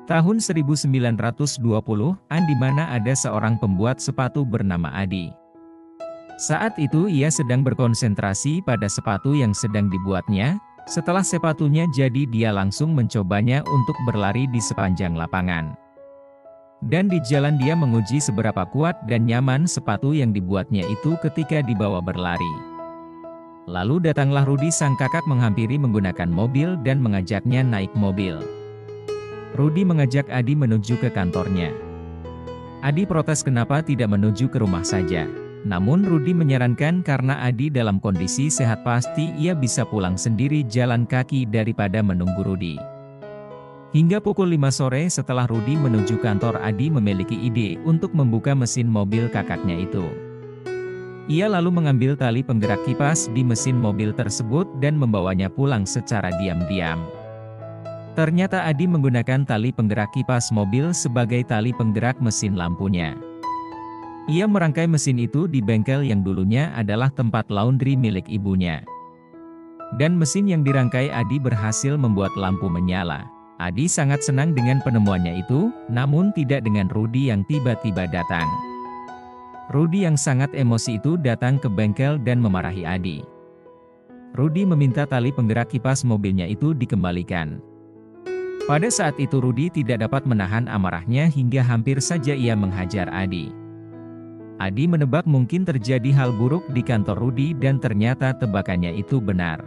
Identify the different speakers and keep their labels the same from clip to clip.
Speaker 1: Tahun 1920-an di mana ada seorang pembuat sepatu bernama Adi. Saat itu ia sedang berkonsentrasi pada sepatu yang sedang dibuatnya. Setelah sepatunya jadi dia langsung mencobanya untuk berlari di sepanjang lapangan. Dan di jalan dia menguji seberapa kuat dan nyaman sepatu yang dibuatnya itu ketika dibawa berlari. Lalu datanglah Rudi sang kakak menghampiri menggunakan mobil dan mengajaknya naik mobil. Rudi mengajak Adi menuju ke kantornya. Adi protes kenapa tidak menuju ke rumah saja. Namun Rudi menyarankan karena Adi dalam kondisi sehat pasti ia bisa pulang sendiri jalan kaki daripada menunggu Rudi. Hingga pukul 5 sore setelah Rudi menuju kantor, Adi memiliki ide untuk membuka mesin mobil kakaknya itu. Ia lalu mengambil tali penggerak kipas di mesin mobil tersebut dan membawanya pulang secara diam-diam. Ternyata Adi menggunakan tali penggerak kipas mobil sebagai tali penggerak mesin lampunya. Ia merangkai mesin itu di bengkel yang dulunya adalah tempat laundry milik ibunya. Dan mesin yang dirangkai Adi berhasil membuat lampu menyala. Adi sangat senang dengan penemuannya itu, namun tidak dengan Rudi yang tiba-tiba datang. Rudi yang sangat emosi itu datang ke bengkel dan memarahi Adi. Rudi meminta tali penggerak kipas mobilnya itu dikembalikan. Pada saat itu Rudi tidak dapat menahan amarahnya hingga hampir saja ia menghajar Adi. Adi menebak mungkin terjadi hal buruk di kantor Rudi dan ternyata tebakannya itu benar.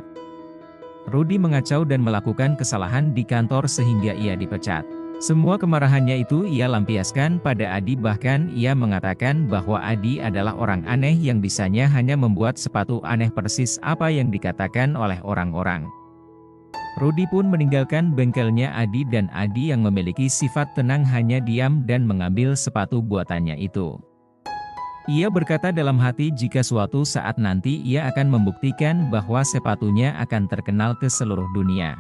Speaker 1: Rudi mengacau dan melakukan kesalahan di kantor sehingga ia dipecat. Semua kemarahannya itu ia lampiaskan pada Adi, bahkan ia mengatakan bahwa Adi adalah orang aneh yang bisanya hanya membuat sepatu aneh persis apa yang dikatakan oleh orang-orang. Rudi pun meninggalkan bengkelnya Adi dan Adi yang memiliki sifat tenang hanya diam dan mengambil sepatu buatannya itu. Ia berkata dalam hati jika suatu saat nanti ia akan membuktikan bahwa sepatunya akan terkenal ke seluruh dunia.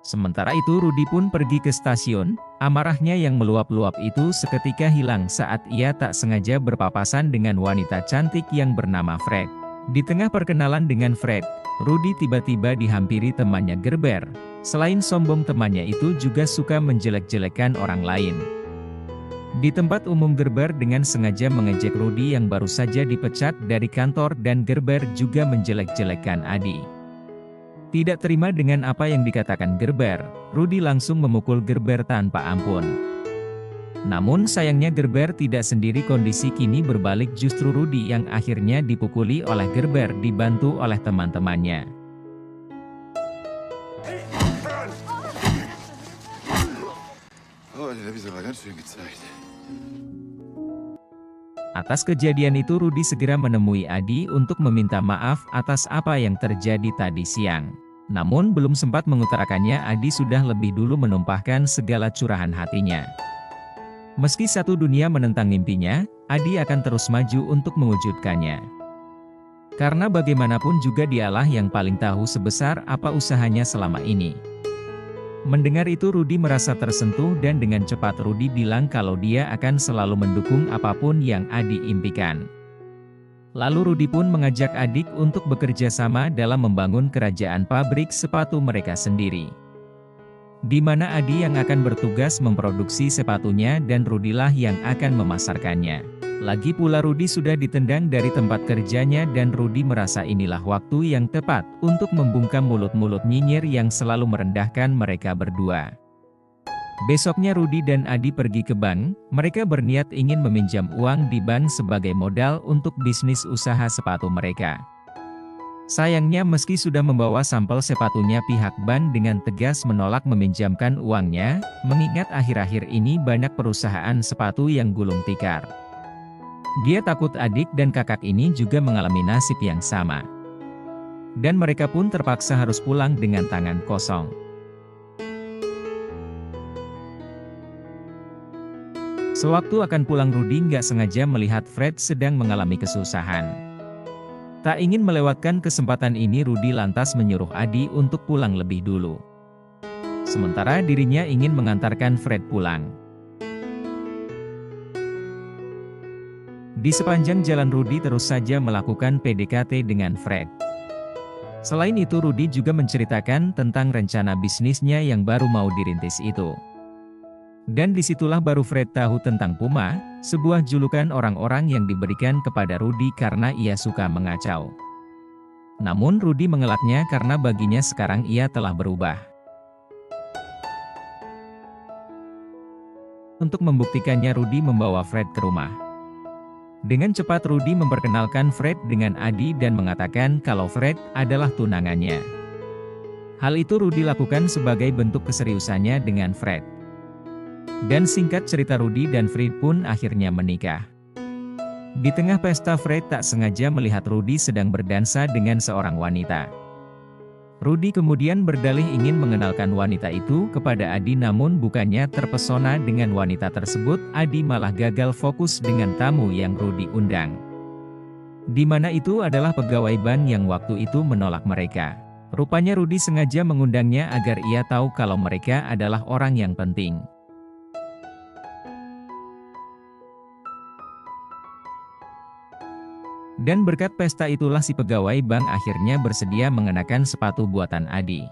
Speaker 1: Sementara itu Rudi pun pergi ke stasiun. Amarahnya yang meluap-luap itu seketika hilang saat ia tak sengaja berpapasan dengan wanita cantik yang bernama Fred. Di tengah perkenalan dengan Fred, Rudi tiba-tiba dihampiri temannya Gerber. Selain sombong, temannya itu juga suka menjelek-jelekan orang lain. Di tempat umum Gerber dengan sengaja mengejek Rudi yang baru saja dipecat dari kantor dan Gerber juga menjelek-jelekan Adi. Tidak terima dengan apa yang dikatakan Gerber, Rudi langsung memukul Gerber tanpa ampun. Namun sayangnya Gerber tidak sendiri, kondisi kini berbalik, justru Rudi yang akhirnya dipukuli oleh Gerber dibantu oleh teman-temannya. Atas kejadian itu Rudi segera menemui Adi untuk meminta maaf atas apa yang terjadi tadi siang. Namun belum sempat mengutarakannya, Adi sudah lebih dulu menumpahkan segala curahan hatinya. Meski satu dunia menentang mimpinya, Adi akan terus maju untuk mewujudkannya. Karena bagaimanapun juga dialah yang paling tahu sebesar apa usahanya selama ini. Mendengar itu Rudi merasa tersentuh dan dengan cepat Rudi bilang kalau dia akan selalu mendukung apapun yang Adi impikan. Lalu Rudi pun mengajak adik untuk bekerja sama dalam membangun kerajaan pabrik sepatu mereka sendiri. Di mana Adi yang akan bertugas memproduksi sepatunya dan Rudilah yang akan memasarkannya. Lagi pula Rudi sudah ditendang dari tempat kerjanya dan Rudi merasa inilah waktu yang tepat untuk membungkam mulut-mulut nyinyir yang selalu merendahkan mereka berdua. Besoknya Rudi dan Adi pergi ke bank. Mereka berniat ingin meminjam uang di bank sebagai modal untuk bisnis usaha sepatu mereka. Sayangnya meski sudah membawa sampel sepatunya, pihak bank dengan tegas menolak meminjamkan uangnya, mengingat akhir-akhir ini banyak perusahaan sepatu yang gulung tikar. Dia takut adik dan kakak ini juga mengalami nasib yang sama. Dan mereka pun terpaksa harus pulang dengan tangan kosong. Sewaktu akan pulang Rudi nggak sengaja melihat Fred sedang mengalami kesusahan. Tak ingin melewatkan kesempatan ini Rudi lantas menyuruh Adi untuk pulang lebih dulu. Sementara dirinya ingin mengantarkan Fred pulang. Di sepanjang jalan Rudy terus saja melakukan PDKT dengan Fred. Selain itu Rudy juga menceritakan tentang rencana bisnisnya yang baru mau dirintis itu. Dan disitulah baru Fred tahu tentang Puma, sebuah julukan orang-orang yang diberikan kepada Rudy karena ia suka mengacau. Namun Rudy mengelaknya karena baginya sekarang ia telah berubah. Untuk membuktikannya Rudy membawa Fred ke rumah. Dengan cepat Rudy memperkenalkan Fred dengan Adi dan mengatakan kalau Fred adalah tunangannya. Hal itu Rudy lakukan sebagai bentuk keseriusannya dengan Fred. Dan singkat cerita Rudy dan Fred pun akhirnya menikah. Di tengah pesta Fred tak sengaja melihat Rudy sedang berdansa dengan seorang wanita. Rudy kemudian berdalih ingin mengenalkan wanita itu kepada Adi namun bukannya terpesona dengan wanita tersebut, Adi malah gagal fokus dengan tamu yang Rudy undang. Di mana itu adalah pegawai bank yang waktu itu menolak mereka. Rupanya Rudy sengaja mengundangnya agar ia tahu kalau mereka adalah orang yang penting. Dan berkat pesta itulah si pegawai bank akhirnya bersedia mengenakan sepatu buatan Adi.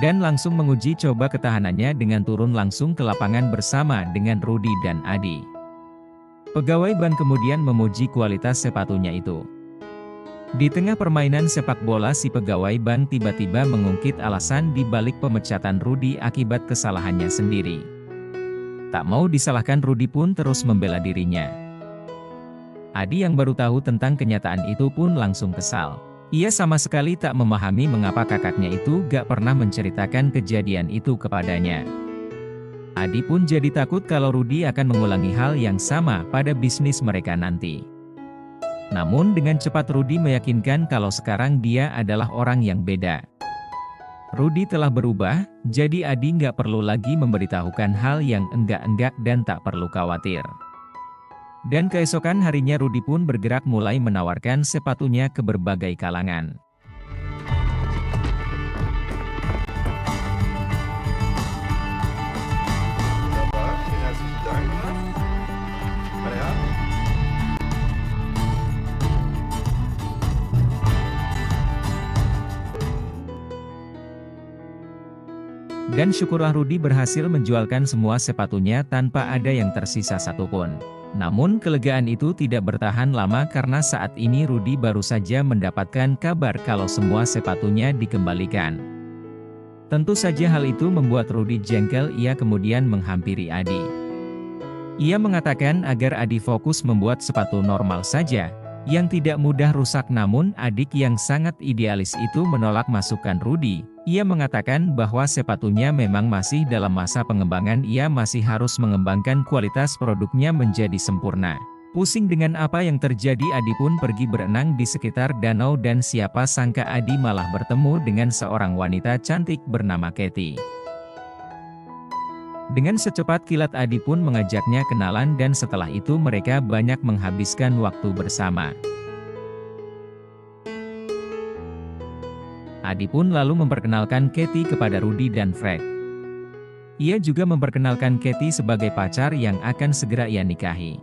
Speaker 1: Dan langsung menguji coba ketahanannya dengan turun langsung ke lapangan bersama dengan Rudy dan Adi. Pegawai bank kemudian memuji kualitas sepatunya itu. Di tengah permainan sepak bola si pegawai bank tiba-tiba mengungkit alasan di balik pemecatan Rudy akibat kesalahannya sendiri. Tak mau disalahkan Rudy pun terus membela dirinya. Adi yang baru tahu tentang kenyataan itu pun langsung kesal. Ia sama sekali tak memahami mengapa kakaknya itu gak pernah menceritakan kejadian itu kepadanya. Adi pun jadi takut kalau Rudy akan mengulangi hal yang sama pada bisnis mereka nanti. Namun dengan cepat Rudy meyakinkan kalau sekarang dia adalah orang yang beda. Rudy telah berubah, jadi Adi nggak perlu lagi memberitahukan hal yang enggak-enggak dan tak perlu khawatir. Dan keesokan harinya Rudy pun bergerak mulai menawarkan sepatunya ke berbagai kalangan. Dan syukurlah Rudy berhasil menjualkan semua sepatunya tanpa ada yang tersisa satupun. Namun kelegaan itu tidak bertahan lama karena saat ini Rudy baru saja mendapatkan kabar kalau semua sepatunya dikembalikan. Tentu saja hal itu membuat Rudy jengkel, ia kemudian menghampiri Adi. Ia mengatakan agar Adi fokus membuat sepatu normal saja, yang tidak mudah rusak, namun adik yang sangat idealis itu menolak masukan Rudy. Ia mengatakan bahwa sepatunya memang masih dalam masa pengembangan, ia masih harus mengembangkan kualitas produknya menjadi sempurna. Pusing dengan apa yang terjadi, Adi pun pergi berenang di sekitar danau dan siapa sangka Adi malah bertemu dengan seorang wanita cantik bernama Katy. Dengan secepat kilat Adi pun mengajaknya kenalan dan setelah itu mereka banyak menghabiskan waktu bersama. Adi pun lalu memperkenalkan Katy kepada Rudy dan Fred. Ia juga memperkenalkan Katy sebagai pacar yang akan segera ia nikahi.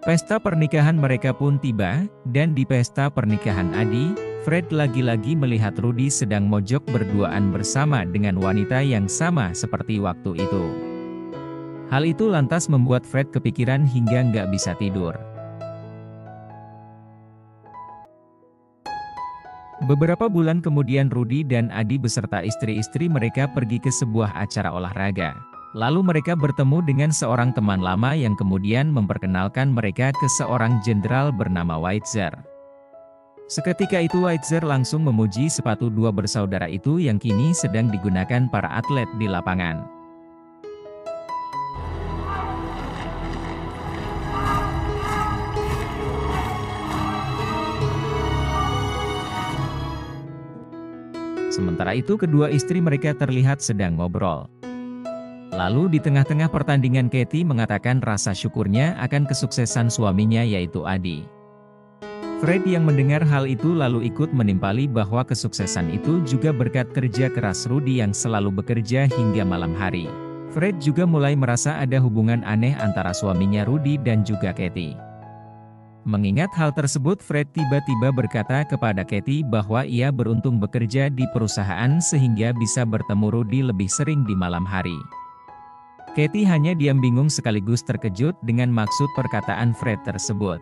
Speaker 1: Pesta pernikahan mereka pun tiba, dan di pesta pernikahan Adi, Fred lagi-lagi melihat Rudy sedang mojok berduaan bersama dengan wanita yang sama seperti waktu itu. Hal itu lantas membuat Fred kepikiran hingga nggak bisa tidur. Beberapa bulan kemudian Rudy dan Adi beserta istri-istri mereka pergi ke sebuah acara olahraga. Lalu mereka bertemu dengan seorang teman lama yang kemudian memperkenalkan mereka ke seorang jenderal bernama Weitzer. Seketika itu Weitzer langsung memuji sepatu dua bersaudara itu yang kini sedang digunakan para atlet di lapangan. Sementara itu kedua istri mereka terlihat sedang ngobrol. Lalu di tengah-tengah pertandingan Katy mengatakan rasa syukurnya akan kesuksesan suaminya yaitu Adi. Fred yang mendengar hal itu lalu ikut menimpali bahwa kesuksesan itu juga berkat kerja keras Rudy yang selalu bekerja hingga malam hari. Fred juga mulai merasa ada hubungan aneh antara suaminya Rudy dan juga Kathy. Mengingat hal tersebut, Fred tiba-tiba berkata kepada Kathy bahwa ia beruntung bekerja di perusahaan sehingga bisa bertemu Rudy lebih sering di malam hari. Kathy hanya diam bingung sekaligus terkejut dengan maksud perkataan Fred tersebut.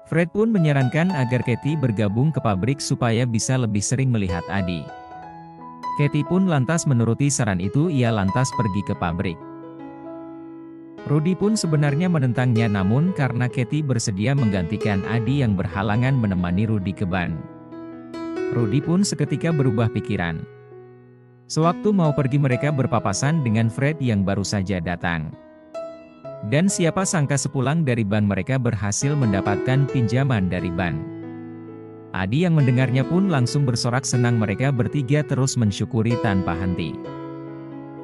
Speaker 1: Fred pun menyarankan agar Kathy bergabung ke pabrik supaya bisa lebih sering melihat Adi. Kathy pun lantas menuruti saran itu, ia lantas pergi ke pabrik. Rudy pun sebenarnya menentangnya, namun karena Kathy bersedia menggantikan Adi yang berhalangan menemani Rudy ke ban. Rudy pun seketika berubah pikiran. Sewaktu mau pergi mereka berpapasan dengan Fred yang baru saja datang. Dan siapa sangka sepulang dari ban mereka berhasil mendapatkan pinjaman dari ban. Adi yang mendengarnya pun langsung bersorak senang, mereka bertiga terus mensyukuri tanpa henti.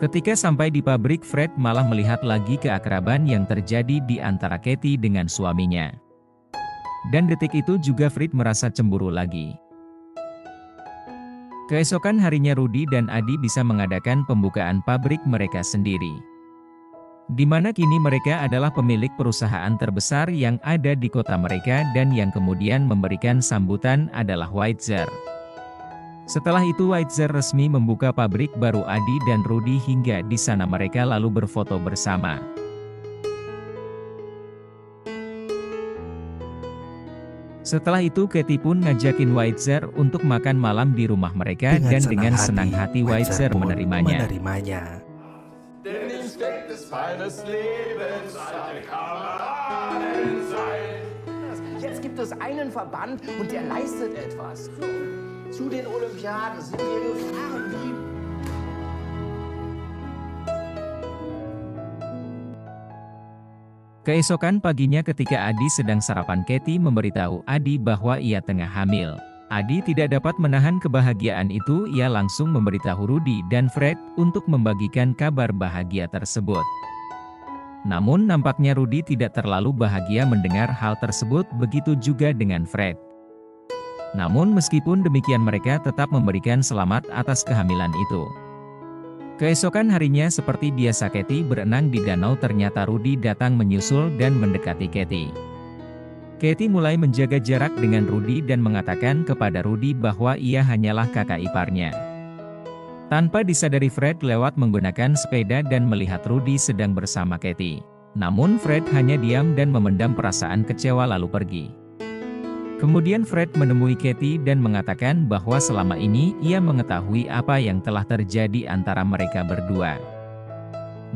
Speaker 1: Ketika sampai di pabrik, Fred malah melihat lagi keakraban yang terjadi di antara Kathy dengan suaminya. Dan detik itu juga Fred merasa cemburu lagi. Keesokan harinya Rudy dan Adi bisa mengadakan pembukaan pabrik mereka sendiri. Di mana kini mereka adalah pemilik perusahaan terbesar yang ada di kota mereka dan yang kemudian memberikan sambutan adalah Weitzer. Setelah itu Weitzer resmi membuka pabrik baru Adi dan Rudy hingga di sana mereka lalu berfoto bersama. Setelah itu Kathy pun ngajakin Weitzer untuk makan malam di rumah mereka dan dengan senang hati Weitzer menerimanya.
Speaker 2: Denn im Speck des Fall des Lebens alle Kameraden sein.
Speaker 3: Jetzt gibt es einen Verband und der leistet etwas. Zu den Olympiaden sind wir gefahren wie...
Speaker 1: Keesokan paginya ketika Adi sedang sarapan, Kathy memberitahu Adi bahwa ia tengah hamil. Adi tidak dapat menahan kebahagiaan itu, ia langsung memberitahu Rudy dan Fred untuk membagikan kabar bahagia tersebut. Namun nampaknya Rudy tidak terlalu bahagia mendengar hal tersebut, begitu juga dengan Fred. Namun meskipun demikian mereka tetap memberikan selamat atas kehamilan itu. Keesokan harinya seperti biasa Kathy berenang di danau, ternyata Rudy datang menyusul dan mendekati Kathy. Kathy mulai menjaga jarak dengan Rudy dan mengatakan kepada Rudy bahwa ia hanyalah kakak iparnya. Tanpa disadari Fred lewat menggunakan sepeda dan melihat Rudy sedang bersama Kathy. Namun Fred hanya diam dan memendam perasaan kecewa lalu pergi. Kemudian Fred menemui Kathy dan mengatakan bahwa selama ini ia mengetahui apa yang telah terjadi antara mereka berdua.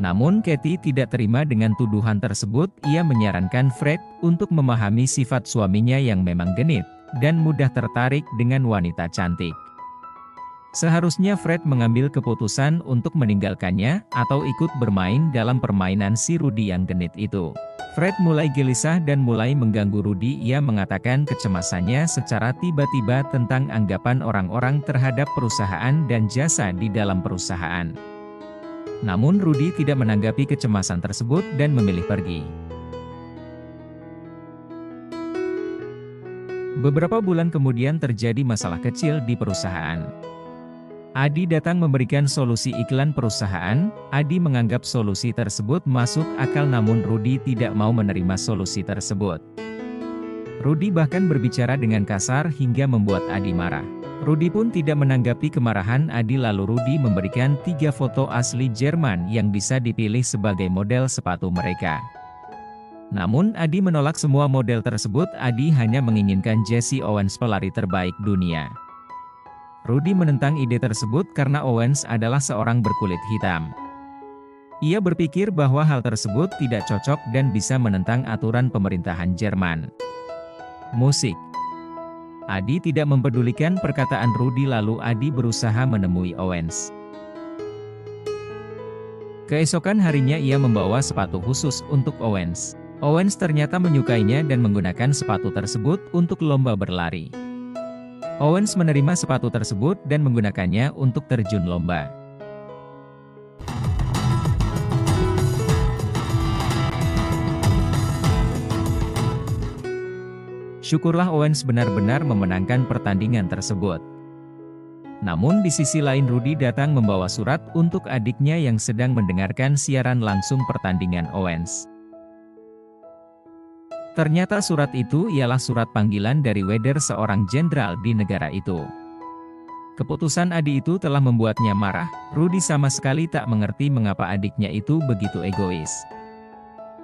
Speaker 1: Namun Kathy tidak terima dengan tuduhan tersebut, ia menyarankan Fred untuk memahami sifat suaminya yang memang genit, dan mudah tertarik dengan wanita cantik. Seharusnya Fred mengambil keputusan untuk meninggalkannya, atau ikut bermain dalam permainan si Rudy yang genit itu. Fred mulai gelisah dan mulai mengganggu Rudy, ia mengatakan kecemasannya secara tiba-tiba tentang anggapan orang-orang terhadap perusahaan dan jasa di dalam perusahaan. Namun Rudy tidak menanggapi kecemasan tersebut dan memilih pergi. Beberapa bulan kemudian terjadi masalah kecil di perusahaan. Adi datang memberikan solusi iklan perusahaan. Adi menganggap solusi tersebut masuk akal, namun Rudy tidak mau menerima solusi tersebut. Rudy bahkan berbicara dengan kasar hingga membuat Adi marah. Rudy pun tidak menanggapi kemarahan Adi, lalu Rudy memberikan 3 foto asli Jerman yang bisa dipilih sebagai model sepatu mereka. Namun Adi menolak semua model tersebut, Adi hanya menginginkan Jesse Owens, pelari terbaik dunia. Rudy menentang ide tersebut karena Owens adalah seorang berkulit hitam. Ia berpikir bahwa hal tersebut tidak cocok dan bisa menentang aturan pemerintahan Jerman. Musik. Adi tidak mempedulikan perkataan Rudy, lalu Adi berusaha menemui Owens. Keesokan harinya ia membawa sepatu khusus untuk Owens. Owens ternyata menyukainya dan menggunakan sepatu tersebut untuk lomba berlari. Owens menerima sepatu tersebut dan menggunakannya untuk terjun lomba. Syukurlah Owens benar-benar memenangkan pertandingan tersebut. Namun di sisi lain Rudy datang membawa surat untuk adiknya yang sedang mendengarkan siaran langsung pertandingan Owens. Ternyata surat itu ialah surat panggilan dari Weder, seorang jenderal di negara itu. Keputusan Adi itu telah membuatnya marah. Rudy sama sekali tak mengerti mengapa adiknya itu begitu egois.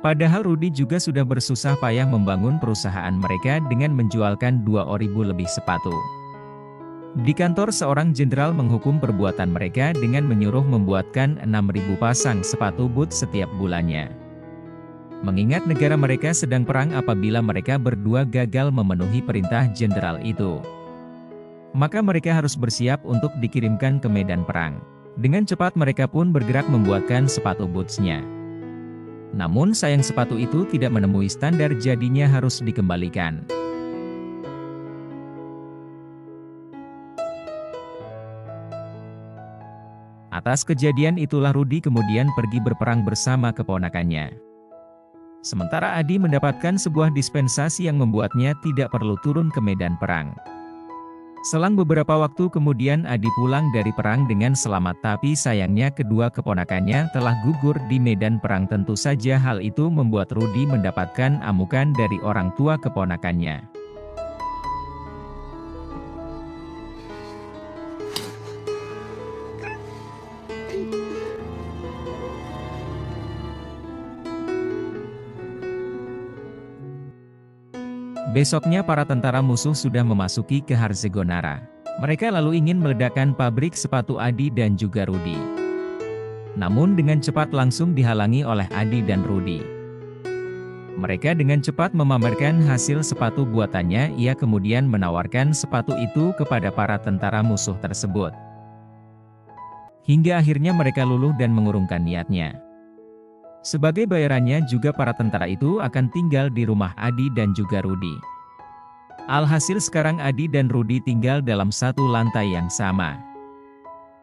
Speaker 1: Padahal Rudy juga sudah bersusah payah membangun perusahaan mereka dengan menjualkan 2.000 lebih sepatu. Di kantor seorang jenderal menghukum perbuatan mereka dengan menyuruh membuatkan 6.000 pasang sepatu boot setiap bulannya. Mengingat negara mereka sedang perang, apabila mereka berdua gagal memenuhi perintah jenderal itu, maka mereka harus bersiap untuk dikirimkan ke medan perang. Dengan cepat mereka pun bergerak membuatkan sepatu bootsnya. Namun sayang sepatu itu tidak menemui standar, jadinya harus dikembalikan. Atas kejadian itulah Rudy kemudian pergi berperang bersama keponakannya. Sementara Adi mendapatkan sebuah dispensasi yang membuatnya tidak perlu turun ke medan perang. Selang beberapa waktu kemudian Adi pulang dari perang dengan selamat, tapi sayangnya kedua keponakannya telah gugur di medan perang. Tentu saja hal itu membuat Rudy mendapatkan amukan dari orang tua keponakannya. Besoknya para tentara musuh sudah memasuki ke Herzegonara. Mereka lalu ingin meledakkan pabrik sepatu Adi dan juga Rudy. Namun dengan cepat langsung dihalangi oleh Adi dan Rudy. Mereka dengan cepat memamerkan hasil sepatu buatannya. Ia kemudian menawarkan sepatu itu kepada para tentara musuh tersebut. Hingga akhirnya mereka luluh dan mengurungkan niatnya. Sebagai bayarannya juga para tentara itu akan tinggal di rumah Adi dan juga Rudy. Alhasil sekarang Adi dan Rudy tinggal dalam satu lantai yang sama.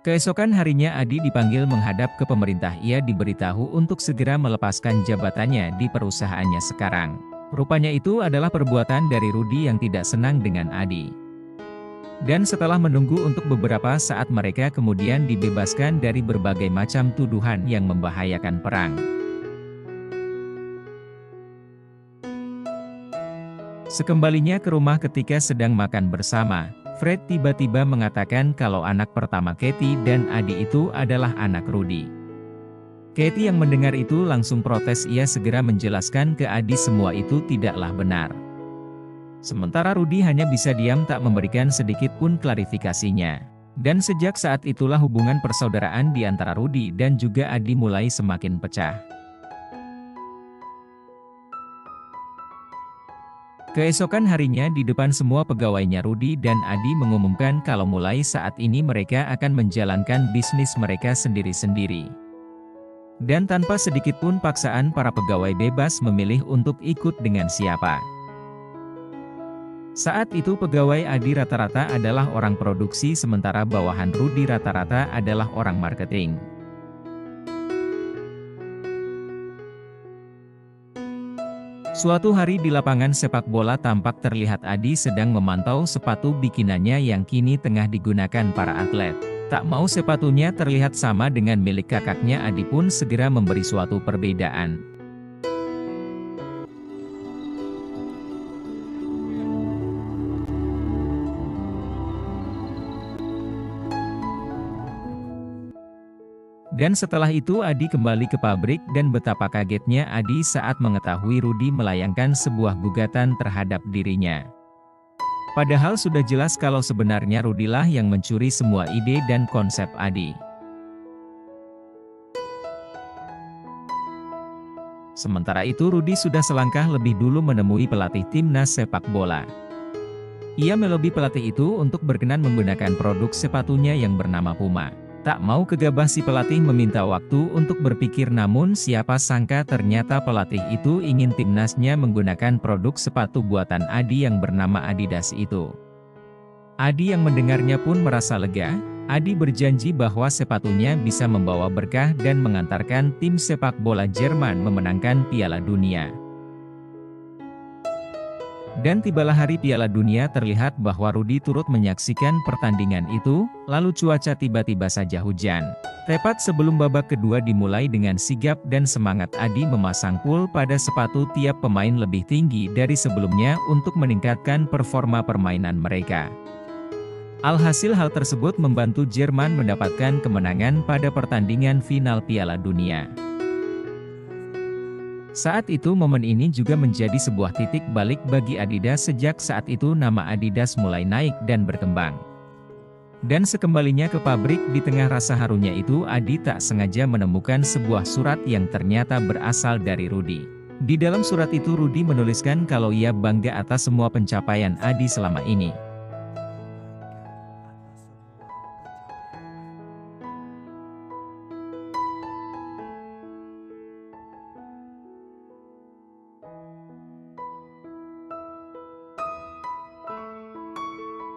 Speaker 1: Keesokan harinya Adi dipanggil menghadap ke pemerintah. Ia diberitahu untuk segera melepaskan jabatannya di perusahaannya sekarang. Rupanya itu adalah perbuatan dari Rudy yang tidak senang dengan Adi. Dan setelah menunggu untuk beberapa saat, mereka kemudian dibebaskan dari berbagai macam tuduhan yang membahayakan perang. Sekembalinya ke rumah ketika sedang makan bersama, Fred tiba-tiba mengatakan kalau anak pertama Katie dan Adi itu adalah anak Rudy. Katie yang mendengar itu langsung protes. Ia segera menjelaskan ke Adi semua itu tidaklah benar. Sementara Rudy hanya bisa diam tak memberikan sedikit pun klarifikasinya. Dan sejak saat itulah hubungan persaudaraan di antara Rudy dan juga Adi mulai semakin pecah. Keesokan harinya di depan semua pegawainya, Rudy dan Adi mengumumkan kalau mulai saat ini mereka akan menjalankan bisnis mereka sendiri-sendiri. Dan tanpa sedikit pun paksaan, para pegawai bebas memilih untuk ikut dengan siapa. Saat itu pegawai Adi rata-rata adalah orang produksi, sementara bawahan Rudy rata-rata adalah orang marketing. Suatu hari di lapangan sepak bola tampak terlihat Adi sedang memantau sepatu bikinannya yang kini tengah digunakan para atlet. Tak mau sepatunya terlihat sama dengan milik kakaknya, Adi pun segera memberi suatu perbedaan. Dan setelah itu Adi kembali ke pabrik, dan betapa kagetnya Adi saat mengetahui Rudy melayangkan sebuah gugatan terhadap dirinya. Padahal sudah jelas kalau sebenarnya Rudy lah yang mencuri semua ide dan konsep Adi. Sementara itu Rudy sudah selangkah lebih dulu menemui pelatih timnas sepak bola. Ia melobi pelatih itu untuk berkenan menggunakan produk sepatunya yang bernama Puma. Tak mau gegabah si pelatih meminta waktu untuk berpikir, namun siapa sangka ternyata pelatih itu ingin timnasnya menggunakan produk sepatu buatan Adi yang bernama Adidas itu. Adi yang mendengarnya pun merasa lega. Adi berjanji bahwa sepatunya bisa membawa berkah dan mengantarkan tim sepak bola Jerman memenangkan Piala Dunia. Dan tibalah hari Piala Dunia, terlihat bahwa Rudi turut menyaksikan pertandingan itu, lalu cuaca tiba-tiba saja hujan. Tepat sebelum babak kedua dimulai, dengan sigap dan semangat Adi memasang pool pada sepatu tiap pemain lebih tinggi dari sebelumnya untuk meningkatkan performa permainan mereka. Alhasil hal tersebut membantu Jerman mendapatkan kemenangan pada pertandingan final Piala Dunia. Saat itu momen ini juga menjadi sebuah titik balik bagi Adidas. Sejak saat itu nama Adidas mulai naik dan berkembang. Dan sekembalinya ke pabrik, di tengah rasa harunya itu, Adi tak sengaja menemukan sebuah surat yang ternyata berasal dari Rudi. Di dalam surat itu Rudi menuliskan kalau ia bangga atas semua pencapaian Adi selama ini.